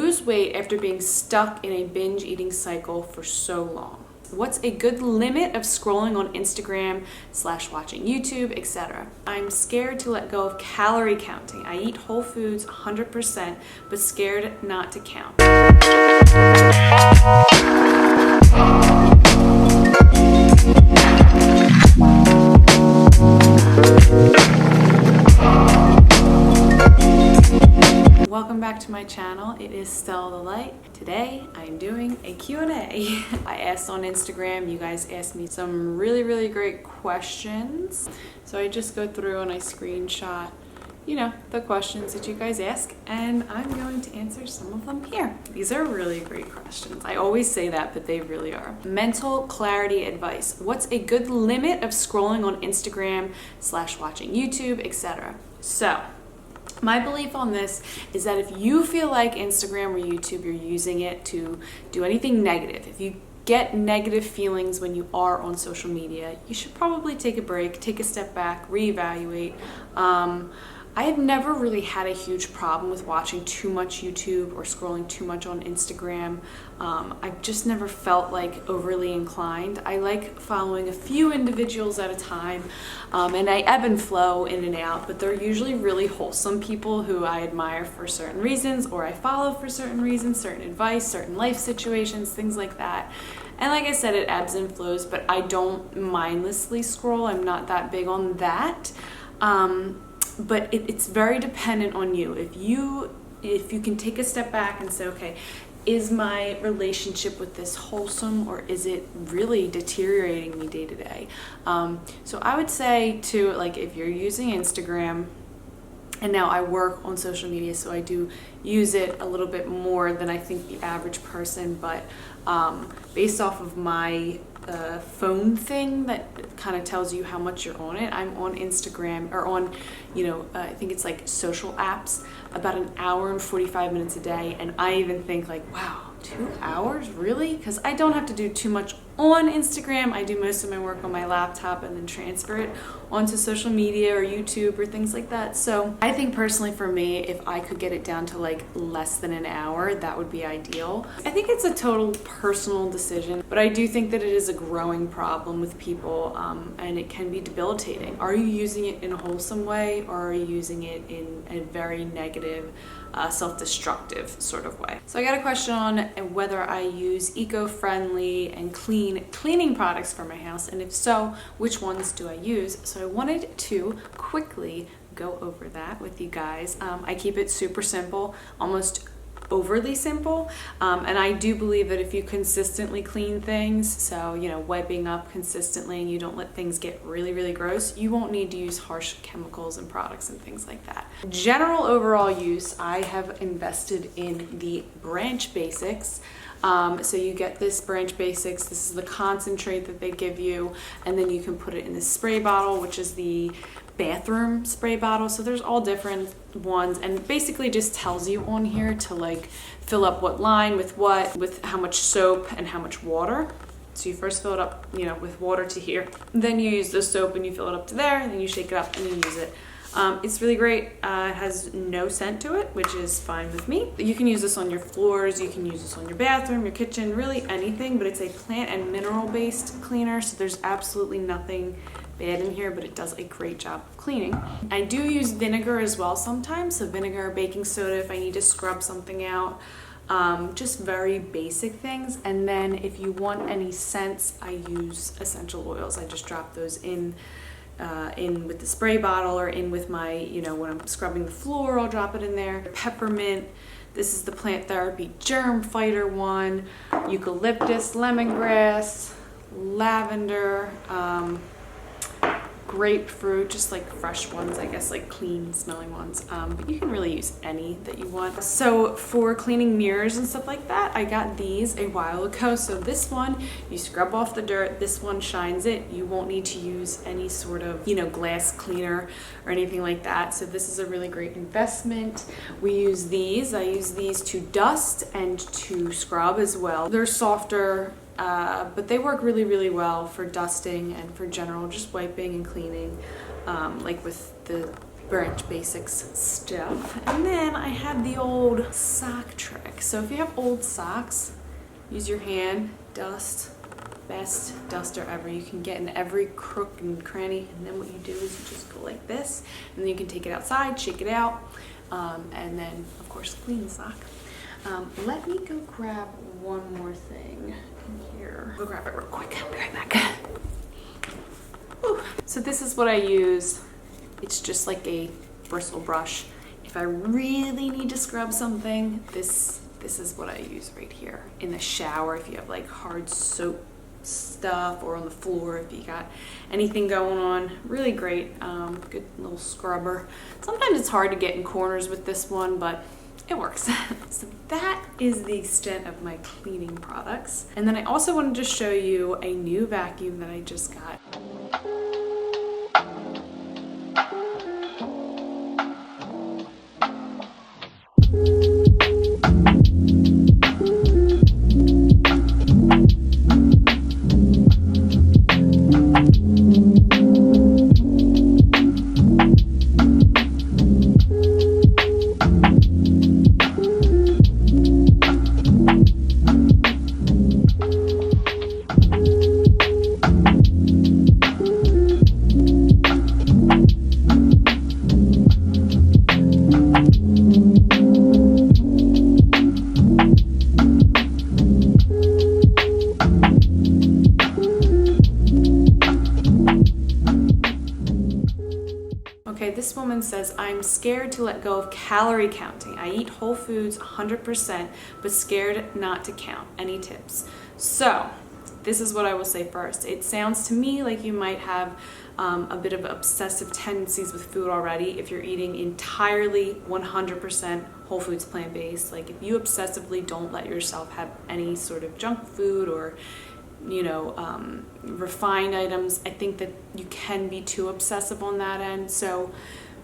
lose weight after being stuck in a binge eating cycle for so long? What's a good limit of scrolling on Instagram / watching YouTube, etc.? I'm scared to let go of calorie counting. I eat whole foods 100%, but scared not to count. Welcome back to my channel. It is Stella the Light. Today I'm doing a Q&A. I asked on Instagram, you guys asked me some really great questions. So I just go through and I screenshot, the questions that you guys ask, and I'm going to answer some of them here. These are really great questions. I always say that, but they really are. Mental clarity advice. What's a good limit of scrolling on Instagram / watching YouTube, etc.? So, my belief on this is that if you feel like Instagram or YouTube, you're using it to do anything negative, if you get negative feelings when you are on social media, you should probably take a break, take a step back, reevaluate. I have never really had a huge problem with watching too much YouTube or scrolling too much on Instagram. I've just never felt like overly inclined. I like following a few individuals at a time, and I ebb and flow in and out, but they're usually really wholesome people who I admire for certain reasons, or I follow for certain reasons, certain advice, certain life situations, things like that. And like I said, it ebbs and flows, but I don't mindlessly scroll. I'm not that big on that. But it's very dependent on you. If you can take a step back and say, okay, is my relationship with this wholesome, or is it really deteriorating me day to day? So I would say to, like, if you're using Instagram, and now I work on social media, so I do use it a little bit more than I think the average person, but based off of my phone thing that kind of tells you how much you're on it, I'm on Instagram, or on, I think it's like social apps, about an hour and 45 minutes a day, and I even think like, wow, 2 hours, really? Because I don't have to do too much on Instagram. I do most of my work on my laptop and then transfer it onto social media or YouTube or things like that. So I think personally for me, if I could get it down to like less than an hour, that would be ideal. I think it's a total personal decision, but I do think that it is a growing problem with people, and it can be debilitating. Are you using it in a wholesome way, or are you using it in a very negative, self-destructive sort of way? So I got a question on whether I use eco-friendly and cleaning products for my house, and if so, which ones do I use? So I wanted to quickly go over that with you guys. I keep it super simple, almost overly simple, and I do believe that if you consistently clean things, so wiping up consistently, and you don't let things get really gross, you won't need to use harsh chemicals and products and things like that. General overall use, I have invested in the Branch Basics. So you get this Branch Basics, this is the concentrate that they give you, and then you can put it in this spray bottle, which is the bathroom spray bottle. So there's all different ones, and basically just tells you on here to like fill up what line with what, with how much soap and how much water. So you first fill it up, with water to here, then you use the soap and you fill it up to there, and then you shake it up and you use it. It's really great. It has no scent to it, which is fine with me. You can use this on your floors, you can use this on your bathroom, your kitchen, really anything, but it's a plant and mineral based cleaner, so there's absolutely nothing bad in here, but it does a great job of cleaning. I do use vinegar as well sometimes, so vinegar, baking soda if I need to scrub something out. Just very basic things. And then if you want any scents, I use essential oils. I just drop those in with the spray bottle, or in with my, when I'm scrubbing the floor, I'll drop it in there. Peppermint, this is the Plant Therapy Germ Fighter one, eucalyptus, lemongrass, lavender, grapefruit, just like fresh ones, I guess, like clean smelling ones, but you can really use any that you want. So for cleaning mirrors and stuff like that, I got these a while ago. So this one, you scrub off the dirt, this one shines it. You won't need to use any sort of, glass cleaner or anything like that. So this is a really great investment. I use these to dust and to scrub as well. They're softer, but they work really well for dusting and for general just wiping and cleaning, like with the Branch Basics stuff. And then I have the old sock trick. So if you have old socks, use your hand, dust, best duster ever. You can get in every crook and cranny, and then what you do is you just go like this, and then you can take it outside, shake it out, and then of course clean the sock. Let me go grab one more thing in here. Go grab it real quick. I'll be right back. Whew. So this is what I use. It's just like a bristle brush. If I really need to scrub something, this is what I use right here. In the shower, if you have like hard soap stuff, or on the floor if you got anything going on. Really great, good little scrubber. Sometimes it's hard to get in corners with this one, but it works. So that is the extent of my cleaning products. And then I also wanted to show you a new vacuum that I just got. Okay, this woman says, I'm scared to let go of calorie counting. I eat whole foods 100%, but scared not to count. Any tips? So, this is what I will say first. It sounds to me like you might have a bit of obsessive tendencies with food already if you're eating entirely 100% whole foods plant-based. Like if you obsessively don't let yourself have any sort of junk food or refined items, I think that you can be too obsessive on that end. So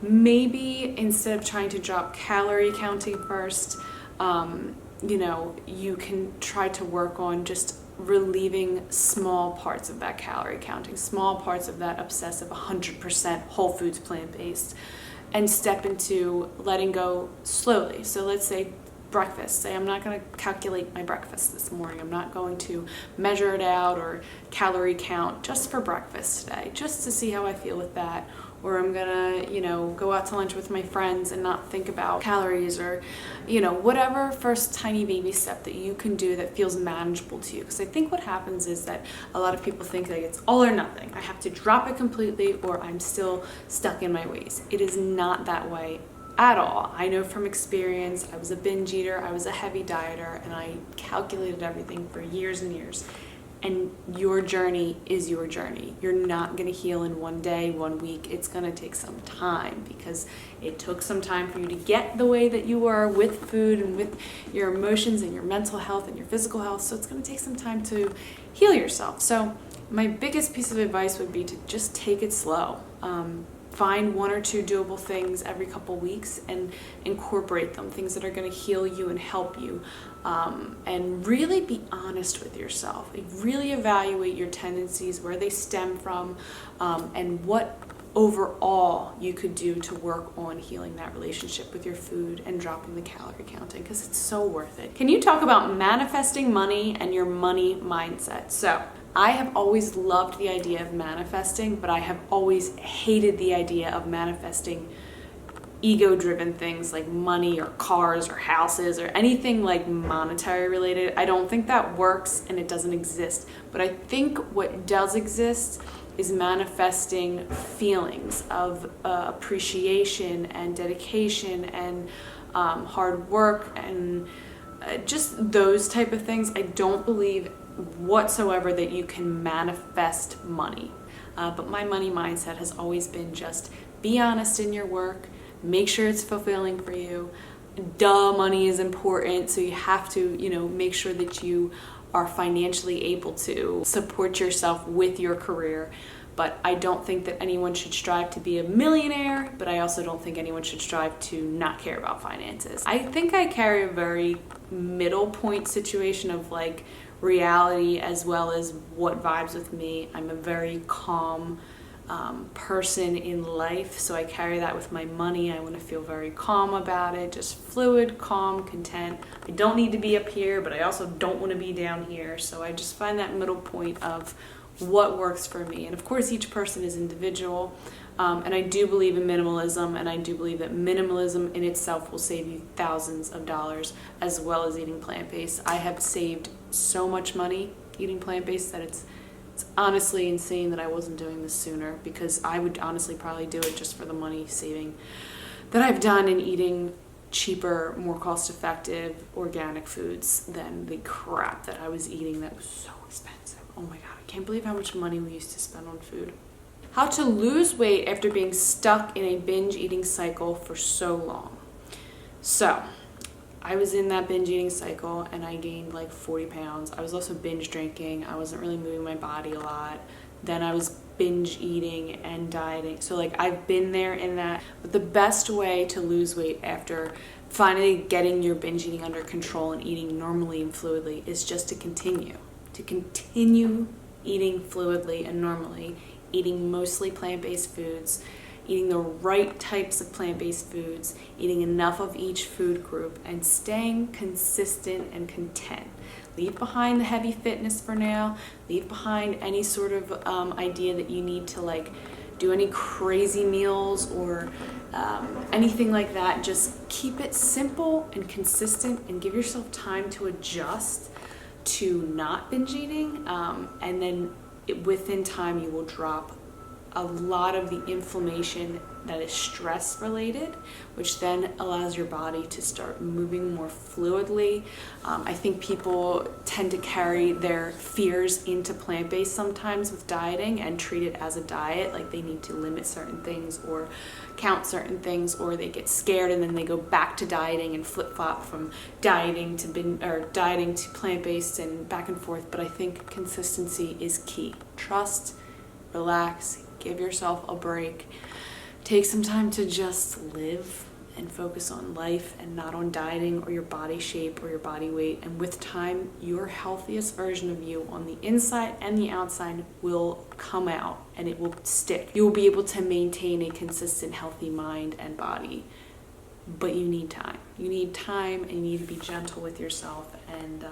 maybe instead of trying to drop calorie counting first, you can try to work on just relieving small parts of that calorie counting, small parts of that obsessive 100% whole foods plant-based, and step into letting go slowly. So let's say breakfast. Say I'm not going to calculate my breakfast this morning. I'm not going to measure it out or calorie count just for breakfast today, just to see how I feel with that. Or I'm gonna, go out to lunch with my friends and not think about calories, or, whatever first tiny baby step that you can do that feels manageable to you. Because I think what happens is that a lot of people think that it's all or nothing. I have to drop it completely or I'm still stuck in my ways. It is not that way at all. I know from experience. I was a binge eater, I was a heavy dieter, and I calculated everything for years and years. And your journey is your journey. You're not gonna heal in one day, 1 week. It's gonna take some time, because it took some time for you to get the way that you were with food and with your emotions and your mental health and your physical health. So it's gonna take some time to heal yourself. So my biggest piece of advice would be to just take it slow. Find 1 or 2 doable things every couple weeks and incorporate them, things that are going to heal you and help you, and really be honest with yourself. Really evaluate your tendencies, where they stem from, and what overall you could do to work on healing that relationship with your food and dropping the calorie counting, because it's so worth it. Can you talk about manifesting money and your money mindset? So I have always loved the idea of manifesting, but I have always hated the idea of manifesting ego-driven things like money or cars or houses or anything like monetary related. I don't think that works, and it doesn't exist. But I think what does exist is manifesting feelings of appreciation and dedication and hard work and just those type of things. I don't believe whatsoever that you can manifest money. But my money mindset has always been just be honest in your work, make sure it's fulfilling for you. Money is important, so you have to, make sure that you are financially able to support yourself with your career. But I don't think that anyone should strive to be a millionaire, but I also don't think anyone should strive to not care about finances. I think I carry a very middle point situation of like reality as well as what vibes with me. I'm a very calm, person in life, so I carry that with my money. I want to feel very calm about it, just fluid, calm, content. I don't need to be up here, but I also don't want to be down here. So I just find that middle point of what works for me. And of course, each person is individual. And I do believe in minimalism, and I do believe that minimalism in itself will save you thousands of dollars, as well as eating plant-based. I have saved so much money eating plant-based that it's honestly insane that I wasn't doing this sooner, because I would honestly probably do it just for the money saving that I've done in eating cheaper, more cost-effective organic foods than the crap that I was eating that was so expensive. Oh my God, I can't believe how much money we used to spend on food. How to lose weight after being stuck in a binge eating cycle for so long. So, I was in that binge eating cycle and I gained like 40 pounds. I was also binge drinking. I wasn't really moving my body a lot. Then I was binge eating and dieting. So like I've been there in that. But the best way to lose weight after finally getting your binge eating under control and eating normally and fluidly is just to continue eating fluidly and normally, eating mostly plant-based foods, eating the right types of plant-based foods, eating enough of each food group, and staying consistent and content. Leave behind the heavy fitness for now. Leave behind any sort of idea that you need to like do any crazy meals or anything like that. Just keep it simple and consistent and give yourself time to adjust to not binge eating. And then within time you will drop a lot of the inflammation that is stress related, which then allows your body to start moving more fluidly. I think people tend to carry their fears into plant-based sometimes with dieting and treat it as a diet, like they need to limit certain things or count certain things, or they get scared and then they go back to dieting and flip-flop from dieting to plant-based and back and forth. But I think consistency is key. Trust, relax, give yourself a break. Take some time to just live and focus on life and not on dieting or your body shape or your body weight. And with time, your healthiest version of you on the inside and the outside will come out and it will stick. You will be able to maintain a consistent, healthy mind and body. But you need time. You need time and you need to be gentle with yourself. And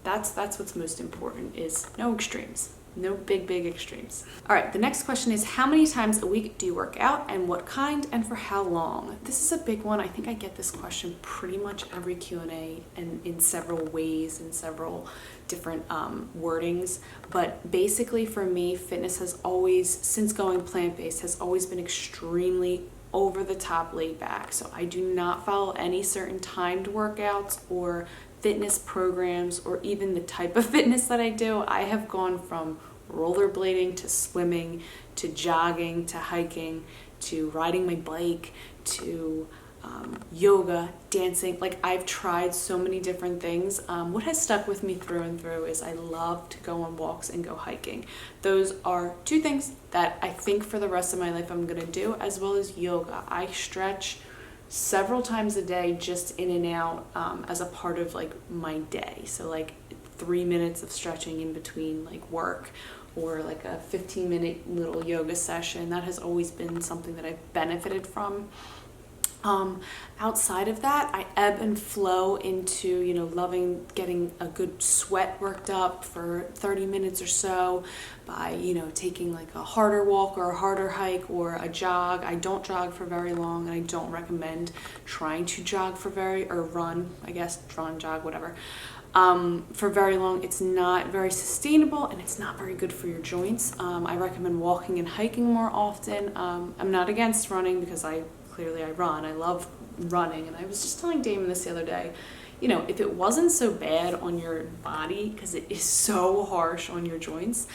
that's what's most important, is no extremes. No big extremes. All right, the next question is, how many times a week do you work out and what kind and for how long? This is a big one. I think I get this question pretty much every Q&A and in several ways, in several different wordings. But basically for me, fitness has always, since going plant-based, has always been extremely over the top laid back. So I do not follow any certain timed workouts or fitness programs or even the type of fitness that I do. I have gone from rollerblading to swimming to jogging to hiking to riding my bike to yoga, dancing. Like I've tried so many different things. What has stuck with me through and through is I love to go on walks and go hiking. Those are two things that I think for the rest of my life I'm gonna do, as well as yoga. I stretch several times a day, just in and out, as a part of like my day. So like 3 minutes of stretching in between like work, or like a 15-minute little yoga session. That has always been something that I've benefited from. Outside of that, I ebb and flow into, loving getting a good sweat worked up for 30 minutes or so by, taking like a harder walk or a harder hike or a jog. I don't jog for very long, and I don't recommend trying to jog run, jog, whatever. For very long. It's not very sustainable and it's not very good for your joints. I recommend walking and hiking more often. I'm not against running because I run. I love running. And I was just telling Damon this the other day, if it wasn't so bad on your body, because it is so harsh on your joints,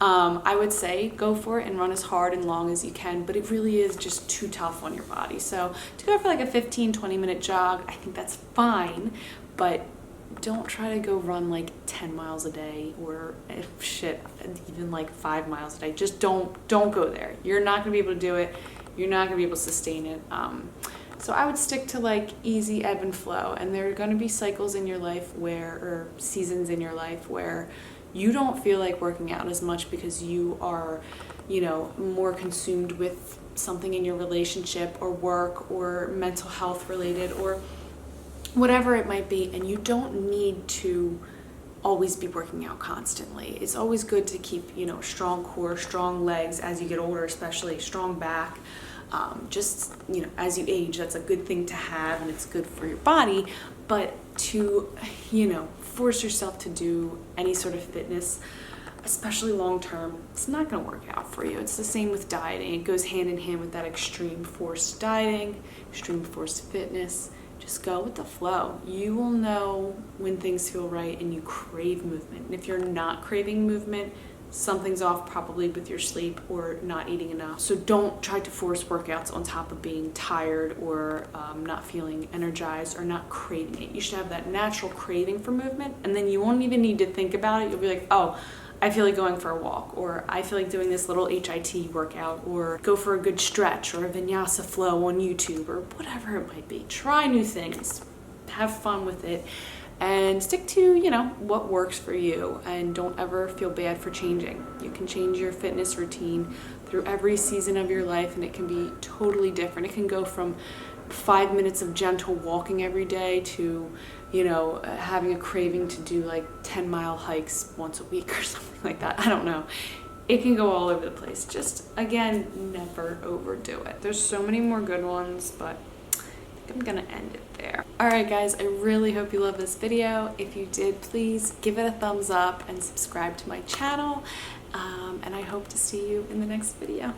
I would say go for it and run as hard and long as you can, but it really is just too tough on your body. So to go for like a 15-20 minute jog, I think that's fine, but don't try to go run like 10 miles a day or even like 5 miles a day. Just don't go there. You're not gonna be able to do it. You're not gonna be able to sustain it. So I would stick to like easy ebb and flow, and there are gonna be cycles in your life or seasons in your life where you don't feel like working out as much because you are, you know, more consumed with something in your relationship or work or mental health related or whatever it might be, and you don't need to always be working out constantly. It's always good to keep, you know, strong core, strong legs as you get older, especially strong back. Just, you know, as you age, that's a good thing to have and it's good for your body. But to, you know, force yourself to do any sort of fitness, especially long term, it's not going to work out for you. It's the same with dieting. It goes hand in hand with that extreme forced dieting, extreme forced fitness. Just go with the flow. You will know when things feel right and you crave movement. And if you're not craving movement, something's off probably with your sleep or not eating enough. So don't try to force workouts on top of being tired or not feeling energized or not craving it. You should have that natural craving for movement, and then you won't even need to think about it. You'll be like, oh, I feel like going for a walk, or I feel like doing this little HIIT workout, or go for a good stretch or a vinyasa flow on YouTube, or whatever it might be. Try new things, have fun with it, and stick to, you know, what works for you, and don't ever feel bad for changing. You can change your fitness routine through every season of your life, and it can be totally different. It can go from 5 minutes of gentle walking every day to, you know, having a craving to do like 10-mile hikes once a week or something like that. I don't know. It can go all over the place. Just, again, never overdo it. There's so many more good ones, but I think I'm gonna end it there. Alright guys, I really hope you love this video. If you did, please give it a thumbs up and subscribe to my channel. And I hope to see you in the next video.